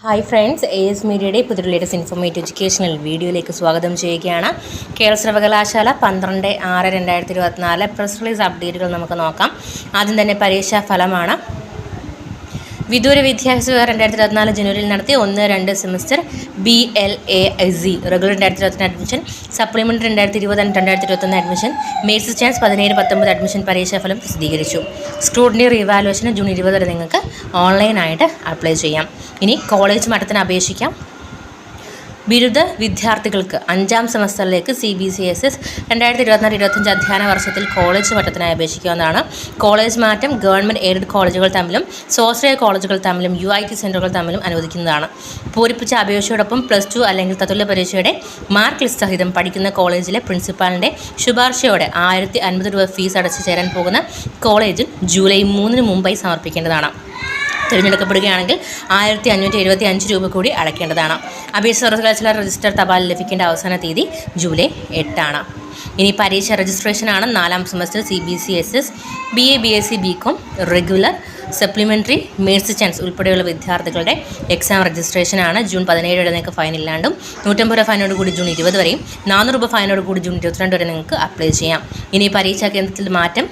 Hi friends, AS മീഡിയയുടെ പുതിയ latest informative educational വീഡിയോയിലേക്ക് സ്വാഗതം ചെയ്യുകയാണ്. കേരള സർവകലാശാല 12/6/2024 പ്രസ് റിലീസ് അപ്ഡേറ്റുകൾ നമുക്ക് നോക്കാം. ആദ്യം തന്നെ പരീക്ഷാ ഫലമാണ്. വിദൂര വിദ്യാഭ്യാസ 2024 ജനുവരിയിൽ നടത്തിയ 1-2 semester BLASE regular 2022 admission, supplementary 2020-2021 admission, mains chance 17-19 admission പരീക്ഷാഫലം പ്രസിദ്ധീകരിച്ചു. സ്ക്രൂട്ടിനി റീവാലുവേഷന് ജൂൺ 20 വരെ നിങ്ങൾക്ക് ഓൺലൈനായിട്ട് അപ്ലൈ ചെയ്യാം. ഇനി കോളേജ് മട്ടത്തിന് അപേക്ഷിക്കാം. ബിരുദ വിദ്യാർത്ഥികൾക്ക് 5ാം സെമസ്റ്ററിലേക്ക് CBCSS 2024-25 അധ്യയന വർഷത്തിൽ കോളേജ് മട്ടത്തിനായി അപേക്ഷിക്കാവുന്നതാണ്. കോളേജ് മാറ്റം ഗവൺമെൻറ് എയ്ഡഡ് കോളേജുകൾ തമ്മിലും സ്വാശ്രയ കോളേജുകൾ തമ്മിലും UIT സെൻറ്ററുകൾ തമ്മിലും അനുവദിക്കുന്നതാണ്. പൂരിപ്പിച്ച അപേക്ഷയോടൊപ്പം +2 അല്ലെങ്കിൽ തത്തുല്യ പരീക്ഷയുടെ മാർക്ക് ലിസ്റ്റ് സഹിതം പഠിക്കുന്ന കോളേജിലെ പ്രിൻസിപ്പാളിൻ്റെ ശുപാർശയോടെ 1050 രൂപ ഫീസ് അടച്ച് ചേരാൻ പോകുന്ന കോളേജിൽ ജൂലൈ 3 മുമ്പായി സമർപ്പിക്കേണ്ടതാണ്. തിരഞ്ഞെടുക്കപ്പെടുകയാണെങ്കിൽ 1575 രൂപ കൂടി അടയ്ക്കേണ്ടതാണ്. അപേക്ഷ സർവകലാശാല രജിസ്റ്റർ തപാൽ ലഭിക്കേണ്ട അവസാന തീയതി ജൂലൈ 8 ഇനി പരീക്ഷ രജിസ്ട്രേഷനാണ്. 4ാം semester CBCSS BA BSc BCom regular supplementary mains chance ഉൾപ്പെടെയുള്ള വിദ്യാർത്ഥികളുടെ എക്സാം രജിസ്ട്രേഷനാണ്. ജൂൺ 17 വരെ നിങ്ങൾക്ക് ഫൈൻ ഇല്ലാണ്ടും 150 രൂപ ഫൈനോട് കൂടി ജൂൺ 20 വരെയും 400 രൂപ ഫൈനോട് കൂടി ജൂൺ 22 വരെ നിങ്ങൾക്ക് അപ്ലൈ ചെയ്യാം. ഇനി പരീക്ഷാ കേന്ദ്രത്തിൽ മാറ്റം.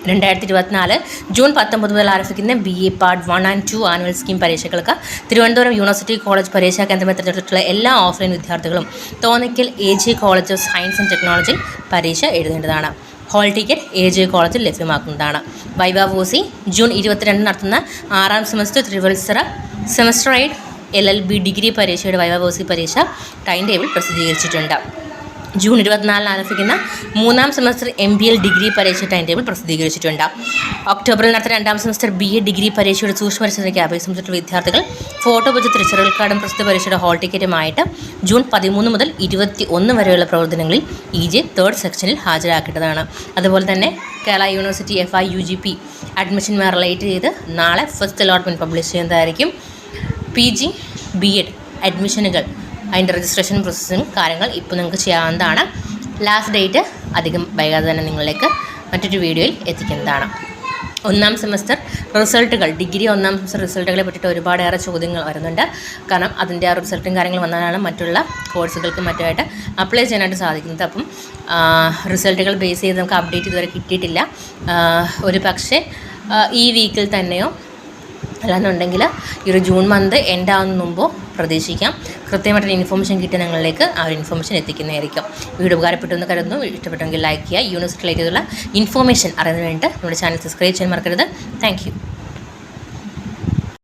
2024 ജൂൺ 19 മുതൽ ആരംഭിക്കുന്ന BA part 1 and 2 annual scheme പരീക്ഷകൾക്ക് തിരുവനന്തപുരം യൂണിവേഴ്സിറ്റി കോളേജ് പരീക്ഷാ കേന്ദ്രമായി തിരഞ്ഞെടുത്തിട്ടുള്ള എല്ലാ ഓഫ്ലൈൻ വിദ്യാർത്ഥികളും Thonnakkal AJ college of science and ടെക്നോളജിയിൽ പരീക്ഷ എഴുതേണ്ടതാണ്. ഹോൾ ടിക്കറ്റ് AJ കോളേജിൽ ലഭ്യമാക്കുന്നതാണ്. വൈവാവോസി ജൂൺ 22 നടത്തുന്ന 6ാം സെമസ്റ്റർ തിരുവത്സര സെമസ്റ്ററൈഡ് LLB ഡിഗ്രി പരീക്ഷയുടെ വൈവാവോസി പരീക്ഷ ടൈം ടേബിൾ പ്രസിദ്ധീകരിച്ചിട്ടുണ്ട്. ജൂൺ 24 ആരംഭിക്കുന്ന 3ാം സെമസ്റ്റർ MBL ഡിഗ്രി പരീക്ഷ ടൈം ടേബിൾ പ്രസിദ്ധീകരിച്ചിട്ടുണ്ട്. ഒക്ടോബറിൽ നടത്തുന്ന 2ാം സെമസ്റ്റർ BA ഡിഗ്രി പരീക്ഷയുടെ സൂക്ഷ്മ പരിശോധനയ്ക്ക് അപേക്ഷിച്ചിട്ടുള്ള വിദ്യാർത്ഥികൾ ഫോട്ടോ വെച്ച് തിരിച്ചറിയൽ കാർഡും പ്രസ്തുത പരീക്ഷയുടെ ഹോൾ ടിക്കറ്റുമായിട്ട് ജൂൺ 13 മുതൽ 21 വരെയുള്ള പ്രവർത്തനങ്ങളിൽ EJ 3rd സെക്ഷനിൽ ഹാജരാക്കേണ്ടതാണ്. അതുപോലെ തന്നെ കേരള യൂണിവേഴ്സിറ്റി FIUGP അഡ്മിഷനുമായി റിലേറ്റ് ചെയ്ത് നാളെ ഫസ്റ്റ് അലോട്ട്മെൻറ്റ് പബ്ലിഷ് ചെയ്യുന്നതായിരിക്കും. PG BEd അഡ്മിഷനുകൾ അതിൻ്റെ രജിസ്ട്രേഷൻ പ്രോസസ്സിങ് കാര്യങ്ങൾ ഇപ്പോൾ നിങ്ങൾക്ക് ചെയ്യാവുന്നതാണ്. ലാസ്റ്റ് ഡേറ്റ് അധികം വൈകാതെ തന്നെ നിങ്ങളിലേക്ക് മറ്റൊരു വീഡിയോയിൽ എത്തിക്കുന്നതാണ്. 1ാം സെമസ്റ്റർ റിസൾട്ടുകൾ ഡിഗ്രി 1ാം സെമസ്റ്റർ റിസൾട്ടുകളെ പറ്റിയിട്ട് ഒരുപാടേറെ ചോദ്യങ്ങൾ വരുന്നുണ്ട്. കാരണം അതിൻ്റെ ആ റിസൾട്ടും കാര്യങ്ങൾ വന്നാലാണ് മറ്റുള്ള കോഴ്സുകൾക്ക് മറ്റുമായിട്ട് അപ്ലൈ ചെയ്യാനായിട്ട് സാധിക്കുന്നത്. അപ്പം റിസൾട്ടുകൾ ബേസ് ചെയ്ത് നമുക്ക് അപ്ഡേറ്റ് ഇതുവരെ കിട്ടിയിട്ടില്ല. ഒരു പക്ഷേ ഈ വീക്കിൽ തന്നെയോ അല്ലാന്നുണ്ടെങ്കിൽ ഈ ഒരു ജൂൺ മന്ത് എൻഡ് ആവുന്ന മുമ്പോ പ്രതീക്ഷിക്കാം. കൃത്യമായിട്ടൊരു ഇൻഫോർമേഷൻ കിട്ടിയ നിങ്ങളിലേക്ക് ആ ഒരു ഇൻഫോർമേഷൻ എത്തിക്കുന്നതായിരിക്കും. വീഡിയോ ഉപകാരപ്പെട്ടു എന്ന് കരുതുന്നു. ഇഷ്ടപ്പെട്ടെങ്കിൽ ലൈക്ക് ചെയ്യുക. യൂണിവേഴ്സിറ്റി റിലേറ്റഡുള്ള ഇൻഫോർമേഷൻ അറിയുന്നതിന് വേണ്ടി നമ്മുടെ ചാനൽ സബ്സ്ക്രൈബ് ചെയ്യാൻ മറക്കരുത്. Thank you.